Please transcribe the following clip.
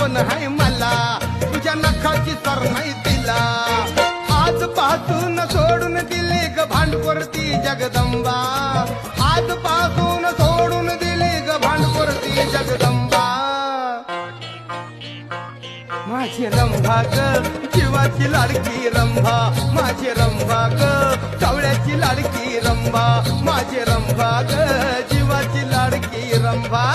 कोण आहे मला तुझ्या नखाची सर नाही तिला आजपासून सोडून दिली ग भांडकोरती जगदंबा आजपासून सोडून दिली ग भांडकोरती जगदंबा माझी रंभा ग जीवाची लाडकी रंभा माझी रंभा ग कावळ्याची लाडकी रंभा माझी रंभा ग जीवाची लाडकी रंभा